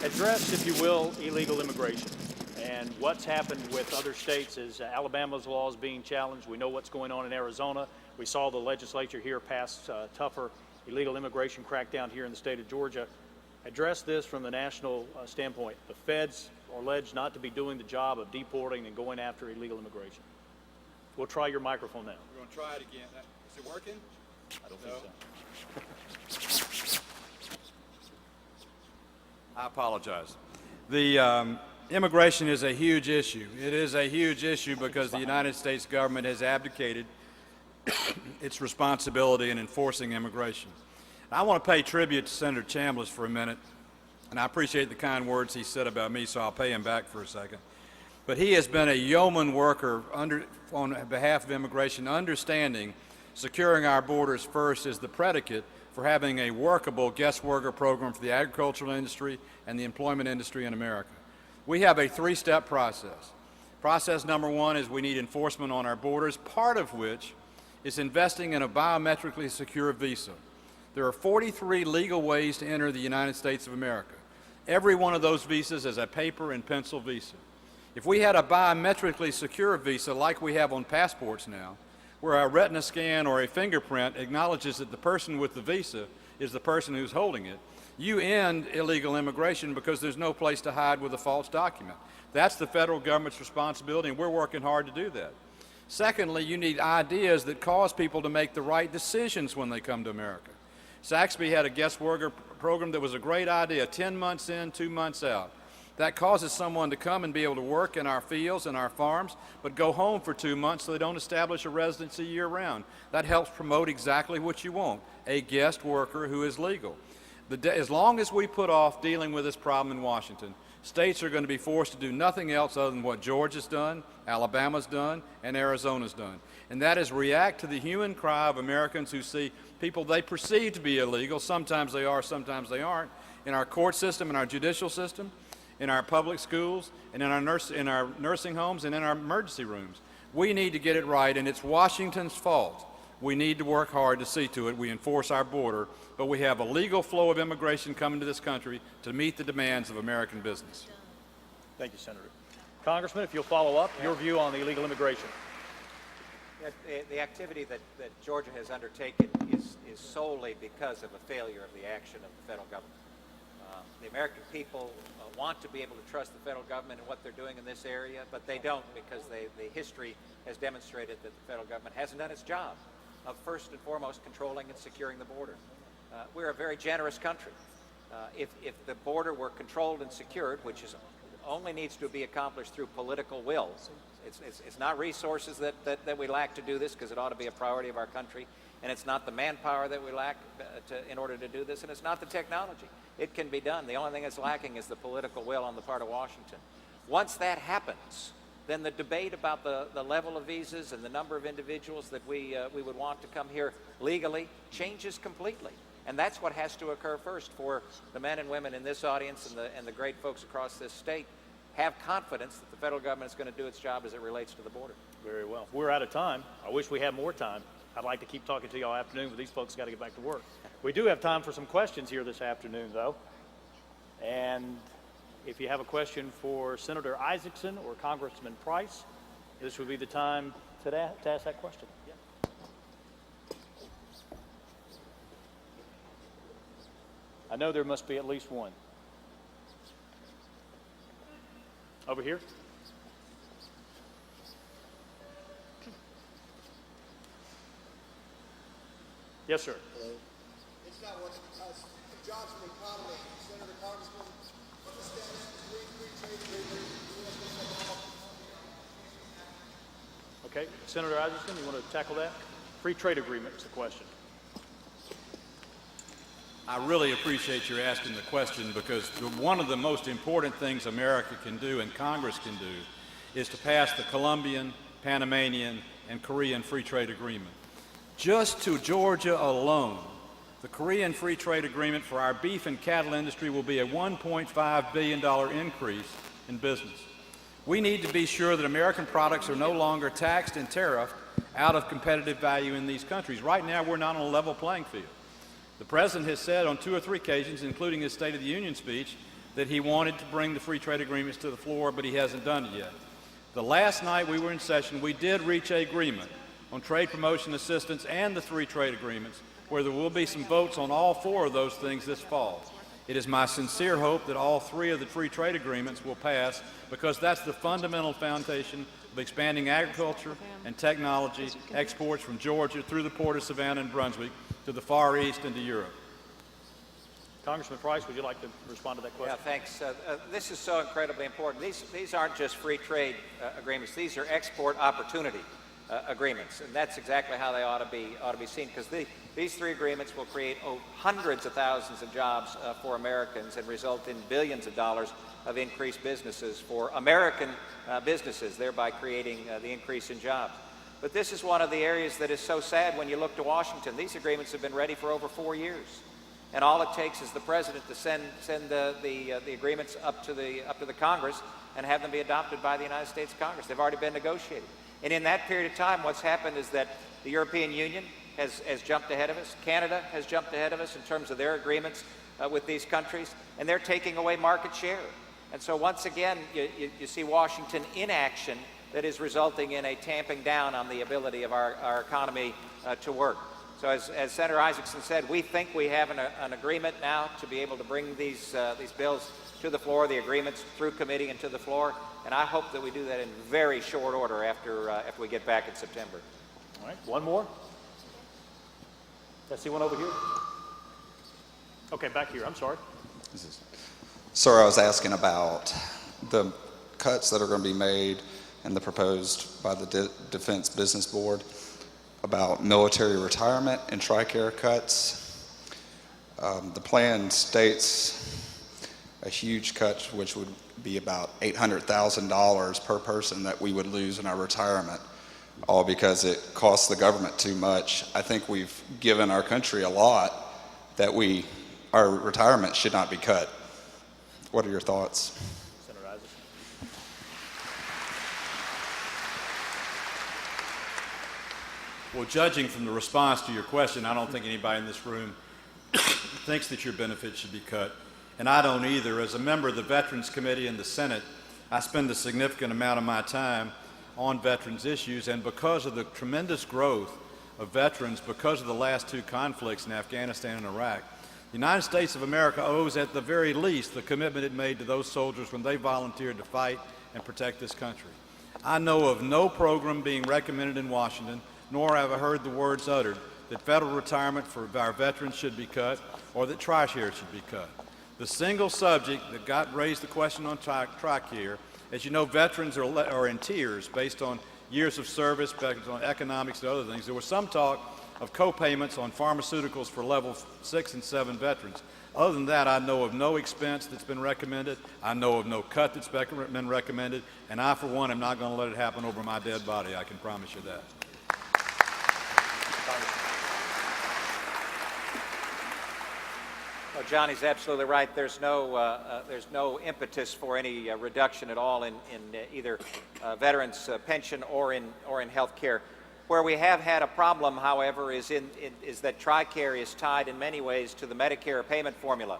address, if you will, illegal immigration. And what's happened with other states is Alabama's law is being challenged. We know what's going on in Arizona. We saw the legislature here pass tougher illegal immigration crackdown here in the state of Georgia. Address this from the national standpoint. The feds are alleged not to be doing the job of deporting and going after illegal immigration. We'll try your microphone now. We're going to try it again. Is it working? I don't think so. I apologize. The immigration is a huge issue. It is a huge issue because the United States government has abdicated its responsibility in enforcing immigration. I want to pay tribute to Senator Chambliss for a minute, and I appreciate the kind words he said about me, so I'll pay him back for a second. But he has been a yeoman worker on behalf of immigration, understanding securing our borders first is the predicate for having a workable guest worker program for the agricultural industry and the employment industry in America. We have a three-step process. Process number one is we need enforcement on our borders, part of which is investing in a biometrically secure visa. There are 43 legal ways to enter the United States of America. Every one of those visas is a paper and pencil visa. If we had a biometrically secure visa like we have on passports now, where a retina scan or a fingerprint acknowledges that the person with the visa is the person who's holding it, you end illegal immigration because there's no place to hide with a false document. That's the federal government's responsibility, and we're working hard to do that. Secondly, you need ideas that cause people to make the right decisions when they come to America. Saxby had a guest worker program that was a great idea, 10 months in, 2 months out. That causes someone to come and be able to work in our fields and our farms, but go home for 2 months so they don't establish a residency year-round. That helps promote exactly what you want, a guest worker who is legal. As long as we put off dealing with this problem in Washington, states are going to be forced to do nothing else other than what Georgia's done, Alabama's done, and Arizona's done. And that is react to the human cry of Americans who see people they perceive to be illegal, sometimes they are, sometimes they aren't, in our court system, in our judicial system, in our public schools, and in our nursing homes, and in our emergency rooms. We need to get it right, and it's Washington's fault. We need to work hard to see to it we enforce our border, but we have a legal flow of immigration coming to this country to meet the demands of American business. Thank you, Senator. Congressman, if you'll follow up, your view on the illegal immigration. The activity that Georgia has undertaken is solely because of a failure of the action of the federal government. The American people want to be able to trust the federal government and what they're doing in this area, but they don't because the history has demonstrated that the federal government hasn't done its job of first and foremost controlling and securing the border. We're a very generous country. If the border were controlled and secured, which only needs to be accomplished through political will, it's not resources that we lack to do this, because it ought to be a priority of our country, and it's not the manpower that we lack in order to do this, and it's not the technology. It can be done. The only thing that's lacking is the political will on the part of Washington. Once that happens, then the debate about the level of visas and the number of individuals that we would want to come here legally changes completely. And that's what has to occur first for the men and women in this audience and the great folks across this state have confidence that the federal government is going to do its job as it relates to the border. Very well. We're out of time. I wish we had more time. I'd like to keep talking to you all afternoon, but these folks got to get back to work. We do have time for some questions here this afternoon, though. And if you have a question for Senator Isaacson or Congressman Price, this would be the time to ask that question. Yeah. I know there must be at least one. Over here. Yes, sir. Hello. It's not what jobs in the economy. Senator, Congressman, what the status of the free trade agreement? Okay, Senator Isaacson, you want to tackle that? Free trade agreement is the question. I really appreciate your asking the question, because one of the most important things America can do and Congress can do is to pass the Colombian, Panamanian, and Korean free trade agreement. Just to Georgia alone, the Korean free trade agreement for our beef and cattle industry will be a $1.5 billion increase in business. We need to be sure that American products are no longer taxed and tariffed out of competitive value in these countries. Right now, we're not on a level playing field. The President has said on 2 or 3 occasions, including his State of the Union speech, that he wanted to bring the free trade agreements to the floor, but he hasn't done it yet. The last night we were in session, we did reach an agreement on trade promotion assistance and the 3 trade agreements, where there will be some votes on all 4 of those things this fall. It is my sincere hope that all 3 of the free trade agreements will pass, because that's the fundamental foundation of expanding agriculture and technology exports from Georgia through the port of Savannah and Brunswick to the Far East and to Europe. Congressman Price, would you like to respond to that question? Yeah, thanks. This is so incredibly important. These aren't just free trade agreements. These are export opportunity agreements, and that's exactly how they ought to be seen. Because these 3 agreements will create hundreds of thousands of jobs for Americans and result in billions of dollars of increased businesses for American businesses, thereby creating the increase in jobs. But this is one of the areas that is so sad when you look to Washington. These agreements have been ready for over 4 years. And all it takes is the president to send the agreements up to the Congress and have them be adopted by the United States Congress. They've already been negotiated. And in that period of time, what's happened is that the European Union has jumped ahead of us. Canada has jumped ahead of us in terms of their agreements with these countries, and they're taking away market share. And so once again, you see Washington in action that is resulting in a tamping down on the ability of our economy to work. So as Senator Isaacson said, we think we have an agreement now to be able to bring these bills to the floor, the agreements through committee and to the floor, and I hope that we do that in very short order after we get back in September. All right, one more. I see one over here. Okay, back here, I'm sorry. Sir, I was asking about the cuts that are going to be made and the proposed by the Defense Business Board about military retirement and TRICARE cuts. The plan states a huge cut, which would be about $800,000 per person that we would lose in our retirement, all because it costs the government too much. I think we've given our country a lot that our retirement should not be cut. What are your thoughts? Senator Isaacson. Well, judging from the response to your question, I don't think anybody in this room thinks that your benefits should be cut, and I don't either. As a member of the Veterans Committee in the Senate, I spend a significant amount of my time on veterans issues, and because of the tremendous growth of veterans, because of the last 2 conflicts in Afghanistan and Iraq, the United States of America owes at the very least the commitment it made to those soldiers when they volunteered to fight and protect this country. I know of no program being recommended in Washington, nor have I heard the words uttered that federal retirement for our veterans should be cut or that TRICARE should be cut. The single subject that raised the question on TRICARE, as you know, veterans are in tiers based on years of service, based on economics and other things. There was some talk of co-payments on pharmaceuticals for level 6 and 7 veterans. Other than that, I know of no expense that's been recommended. I know of no cut that's been recommended. And I, for one, am not going to let it happen over my dead body. I can promise you that. Well, Johnny's absolutely right. There's no impetus for any reduction at all in either veterans' pension or in health care. Where we have had a problem, however, is that TRICARE is tied in many ways to the Medicare payment formula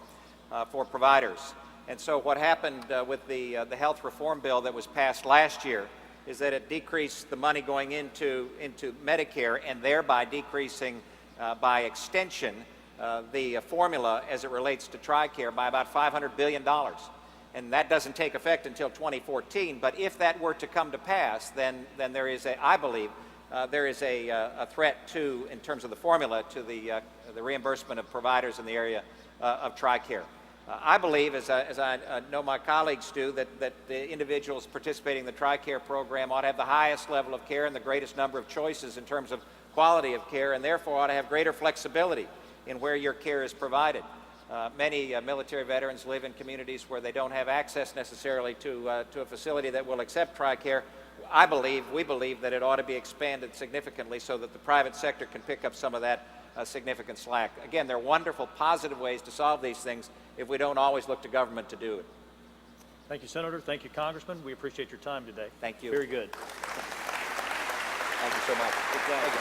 for providers. And so what happened with the health reform bill that was passed last year is that it decreased the money going into Medicare and thereby decreasing by extension the formula as it relates to TRICARE by about $500 billion. And that doesn't take effect until 2014. But if that were to come to pass, then there is I believe, there is a threat in terms of the formula, to the reimbursement of providers in the area of TRICARE. I believe, as I know my colleagues do, that the individuals participating in the TRICARE program ought to have the highest level of care and the greatest number of choices in terms of quality of care, and therefore ought to have greater flexibility in where your care is provided. Many military veterans live in communities where they don't have access necessarily to a facility that will accept TRICARE. We believe that it ought to be expanded significantly so that the private sector can pick up some of that significant slack. Again, there are wonderful, positive ways to solve these things if we don't always look to government to do it. Thank you, Senator. Thank you, Congressman. We appreciate your time today. Thank you. Very good. Thank you so much. Good job.